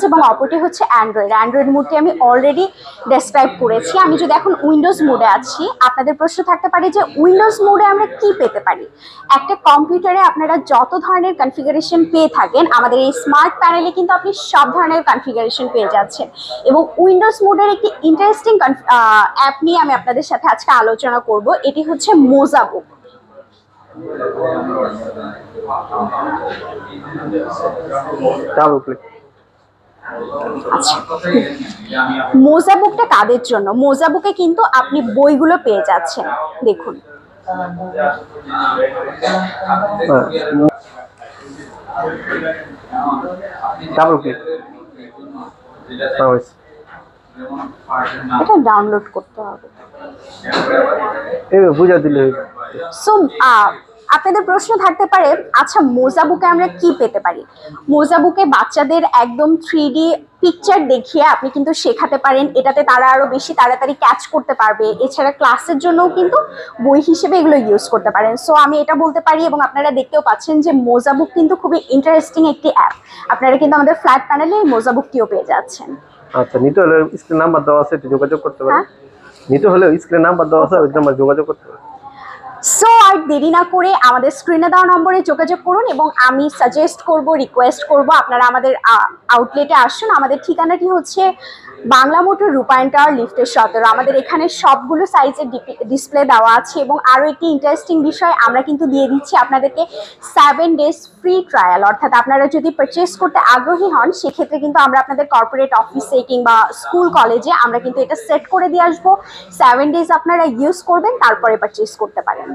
এবং অপরটি হচ্ছে অ্যান্ড্রয়েড মোডটি আমি অলরেডি ডেসক্রাইব করেছি। আমি যদি এখন উইন্ডোজ মোডে আছি, আপনাদের প্রশ্ন থাকতে পারে যে উইন্ডোজ মোডে আমরা কি পেতে পারি। একটা কম্পিউটারে আপনারা যত ধরনের কনফিগারেশন পেয়ে থাকেন, আমাদের এই স্মার্ট প্যানেলে কিন্তু আপনি সব ধরনের কনফিগারেশন পেয়ে যাচ্ছেন। এবং উইন্ডোজ মোডের একটি ইন্টারেস্টিং অ্যাপ নিয়ে আমি আপনাদের সাথে আজকে আলোচনা করব, এটি হচ্ছে মোজাবুক। আচ্ছা, মোজাবুকটা কাদের জন্য? মোজাবুকে কিন্তু আপনি বইগুলো পেয়ে যাচ্ছেন, দেখুন। এটা ডাউনলোড করতে হবে। সো আপনাদের প্রশ্ন থাকতে পারে, আচ্ছা মোজাবুকে আমরা কি পেতে পারি? মোজাবুকে বাচ্চাদের একদম 3D পিকচার দেখিয়ে আপনি কিন্তু শেখাতে পারেন, এটাতে তারা আরো বেশি তাড়াতাড়ি ক্যাচ করতে পারবে। এছাড়া ক্লাসের জন্যও কিন্তু বই হিসেবে এগুলো ইউজ করতে পারেন। সো আমি এটা বলতে পারি, এবং আপনারা দেখতেও পাচ্ছেন যে মোজাবুক কিন্তু খুবই ইন্টারেস্টিং একটি অ্যাপ। আপনারা কিন্তু আমাদের ফ্ল্যাট প্যানেলে এই মোজাবুকটিও পেয়ে যাচ্ছেন। আচ্ছা, নিতে হলে স্ক্রিন নাম্বার দেওয়া আছে, একটু যোগাযোগ করতে পারেন। নিতে হলে স্ক্রিন নাম্বার দেওয়া আছে, ওই নাম্বার যোগাযোগ করতে পারেন। সো আর দেরি না করে আমাদের স্ক্রিনে দেওয়া নম্বরে যোগাযোগ করুন, এবং আমি সাজেস্ট করব, রিকোয়েস্ট করব আপনারা আমাদের আউটলেটে আসুন। আমাদের ঠিকানাটি হচ্ছে বাংলা মোটর রূপায়ণ টাওয়ার লিফটের 17। আমাদের এখানে সবগুলো সাইজের ডিসপ্লে দেওয়া আছে। এবং আরও একটি ইন্টারেস্টিং বিষয়, আমরা কিন্তু দিয়ে দিচ্ছি আপনাদেরকে 7 ডেজ ফ্রি ট্রায়াল। অর্থাৎ আপনারা যদি পারচেস করতে আগ্রহী হন, সেক্ষেত্রে কিন্তু আমরা আপনাদের কর্পোরেট অফিসে কিংবা স্কুল কলেজে আমরা কিন্তু এটা সেট করে দিয়ে আসবো। 7 ডেজ আপনারা ইউজ করবেন, তারপরে পারচেস করতে পারেন।